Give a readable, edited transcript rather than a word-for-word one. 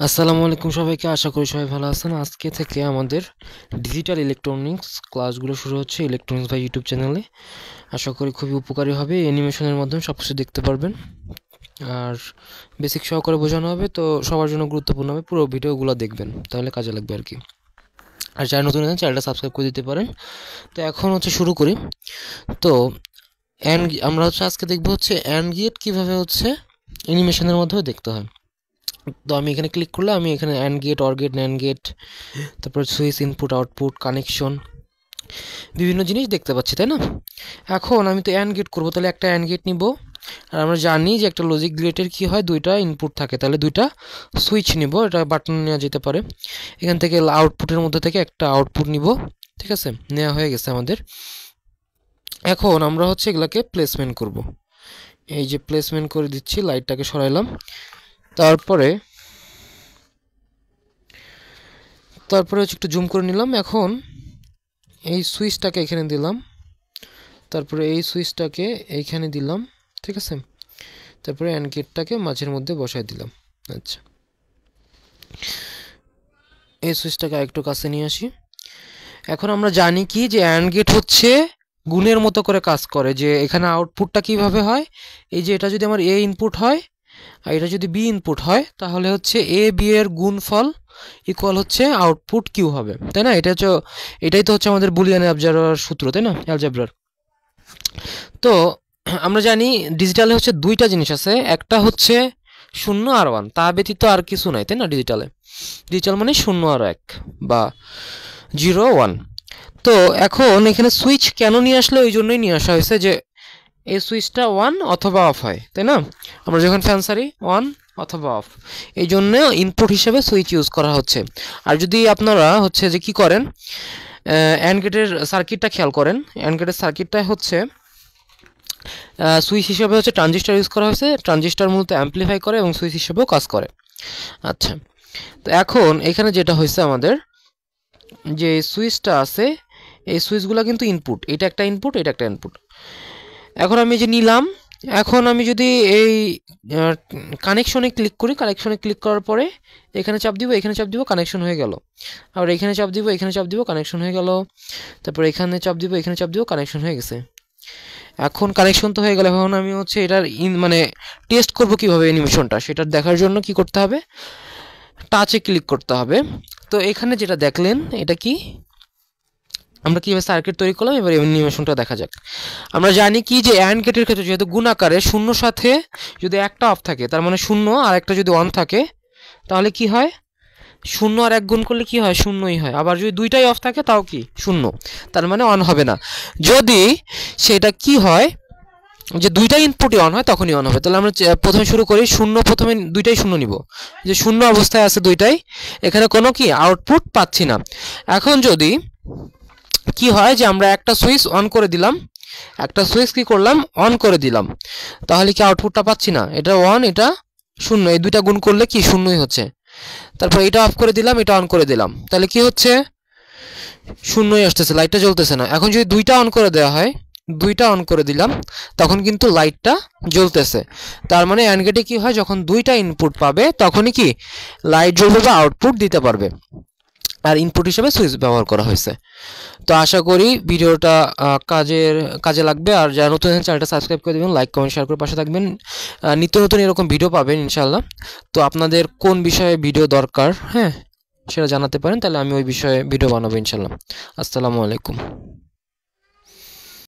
আসসালামু আলাইকুম সবাইকে, আশা করি সবাই ভালো আছেন। আজকে থেকে আমাদের ডিজিটাল ইলেকট্রনিক্স ক্লাসগুলো শুরু হচ্ছে ইলেকট্রনিক্স বাই ইউটিউব চ্যানেলে। আশা করি খুবই উপকারী হবে। অ্যানিমেশনের মাধ্যমে সব কিছু দেখতে পারবেন আর বেসিক সহকারে বোঝানো হবে, তো সবার জন্য গুরুত্বপূর্ণ হবে। পুরো ভিডিওগুলো দেখবেন, তাহলে কাজে লাগবে আর কি। আর যারা নতুন আছেন চ্যানেলটা সাবস্ক্রাইব করে দিতে পারেন। তো এখন শুরু করি। তো আমরা আজকে দেখবো অ্যান্ড গেট কীভাবে অ্যানিমেশনের মাধ্যমে দেখতে হয়। তো আমি এখানে ক্লিক করলে আমি এখানে AND gate, OR gate, NAND gate, তারপর সুইচ, ইনপুট আউটপুট, কানেকশন, বিভিন্ন জিনিস দেখতে পাচ্ছি, তাই না? এখন আমি তো অ্যান্ড গেট করবো, তাহলে একটা অ্যান্ড গেট নিব। আর আমরা জানি যে একটা লজিক গেটের কী হয়, দুইটা ইনপুট থাকে, তাহলে দুইটা সুইচ নিব। এটা বাটন নেওয়া যেতে পারে। এখান থেকে আউটপুটের মধ্যে থেকে একটা আউটপুট নিব। ঠিক আছে, নেওয়া হয়ে গেছে আমাদের। এখন আমরা এগুলাকে প্লেসমেন্ট করব। এই যে প্লেসমেন্ট করে দিচ্ছি, লাইটটাকে সরাইলাম। তারপরে একটু জুম করে নিলাম। এখন এই সুইচটাকে এখানে দিলাম, তারপরে এই সুইচটাকে এইখানে দিলাম। ঠিক আছে, তারপরে অ্যান্ড গেটটাকে মাঝের মধ্যে বসাই দিলাম। আচ্ছা, এই সুইচটাকে আরেকটু কাছে নিয়ে আসি। এখন আমরা জানি কি যে অ্যান্ড গেট গুণের মতো করে কাজ করে। যে এখানে আউটপুটটা কিভাবে হয়, এই যে এটা যদি আমার এ ইনপুট হয় আর এটা যদি বি ইনপুট হয়, তাহলে এ বি এর গুণফল ইকুয়াল আউটপুট কিউ হবে, তাই না? এটাই তো আমাদের বুলিয়ান অ্যালজেব্রার সূত্র, তাই না? অ্যালজেব্রার। তো আমরা জানি ডিজিটালে দুইটা জিনিস আছে, একটা 0 আর 1, তা ব্যতীত আর কিছু নাই, তাই না? ডিজিটাল মানে 0 আর 1 বা 0 1। তো এখন এখানে সুইচ কেন নিয়ে আসলে, ওই জন্যই নিয়ে আসা হয়েছে যে এই সুইচটা অন অথবা অফ হয়, তাই না? আমরা যখন ফ্যান সারি অন অথবা অফ, এই জন্য ইনপুট হিসেবে সুইচ ইউজ করা হচ্ছে। আর যদি আপনারা যে কি করেন, অ্যান্ড গেটের সার্কিটটা খেয়াল করেন, অ্যান্ড গেটের সার্কিটটা সুইচ হিসেবে ট্রানজিস্টার ইউজ করা হয়েছে। ট্রানজিস্টার মূলত অ্যাম্পলিফাই করে এবং সুইচ হিসেবেও কাজ করে। আচ্ছা, তো এখন এখানে যেটা হয়েছে আমাদের, যে সুইচটা আছে, এই সুইচগুলো কিন্তু ইনপুট, এটা একটা ইনপুট, এটা একটা ইনপুট। এখন আমি যে নিলাম, এখন আমি যদি এই কানেকশনে ক্লিক করি, কানেকশনে ক্লিক করার পরে এখানে চাপ দিব, এখানে চাপ দিব, কানেকশন হয়ে গেল। আবার এখানে চাপ দিব, এখানে চাপ দিব, কানেকশন হয়ে গেল। তারপর এখানে চাপ দিব, এখানে চাপ দিব, কানেকশন হয়ে গেছে। এখন কানেকশন তো হয়ে গেল। এখন আমি এটার মানে টেস্ট করব কিভাবে অ্যানিমেশনটা, সেটা দেখার জন্য কি করতে হবে, টাচে ক্লিক করতে হবে। তো এখানে যেটা দেখলেন, এটা কি আমরা কীভাবে সার্কিট তৈরি করলাম, এবার অ্যানিমেশনটা দেখা যাক। আমরা জানি কি যে অ্যান্ড গেটের ক্ষেত্রে যেহেতু গুণ আকারে, শূন্যর সাথে যদি একটা অফ থাকে, তার মানে 0, আর একটা যদি অন থাকে, তাহলে কি হয়, 0 আর 1 গুণ করলে কি হয়, 0ই হয়। আবার যদি দুইটাই অফ থাকে, তাও কি 0, তার মানে অন হবে না। যদি সেটা কি হয়, যে দুইটা ইনপুটই অন হয়, তখনই অন হবে। তাহলে আমরা প্রথমে শুরু করি, 0, প্রথমে দুইটাই 0 নিব, যে 0 অবস্থায় আছে দুইটাই, এখানে কোনো কি আউটপুট পাচ্ছি না। এখন যদি কি হয় যে আমরা একটা সুইচ অন করে দিলাম, একটা সুইচ কি করলাম, অন করে দিলাম, তাহলে কি আউটপুটটা পাচ্ছি না, এটা 1 এটা 0, এই দুইটা গুণ করলে কি 0ই হচ্ছে। তারপর এটা অফ করে দিলাম, এটা অন করে দিলাম, তাহলে কি হচ্ছে, 0ই আসতেছে, লাইটটা জ্বলতেছে না। এখন যদি দুইটা অন করে দেওয়া হয়, দুইটা অন করে দিলাম, তখন কিন্তু লাইটটা জ্বলতেছে। তার মানে অ্যান্ড গেটে কি হয়, যখন দুইটা ইনপুট পাবে, তখনই কি লাইট জ্বলবে বা আউটপুট দিতে পারবে। আর ইনপুট হিসেবে সুইচ ব্যবহার করা হয়েছে। তো আশা করি ভিডিওটা কাজে লাগবে। আর যারা নতুন চ্যানেলটা সাবস্ক্রাইব করে দেবেন, লাইক কমেন্ট শেয়ার করে পাশে থাকবেন। নিত্য নতুন এরকম ভিডিও পাবেন ইনশাল্লাহ। তো আপনাদের কোন বিষয়ে ভিডিও দরকার, হ্যাঁ, সেটা জানাতে পারেন, তাহলে আমি ওই বিষয়ে ভিডিও বানাবো ইনশাল্লাহ। আসসালামু আলাইকুম।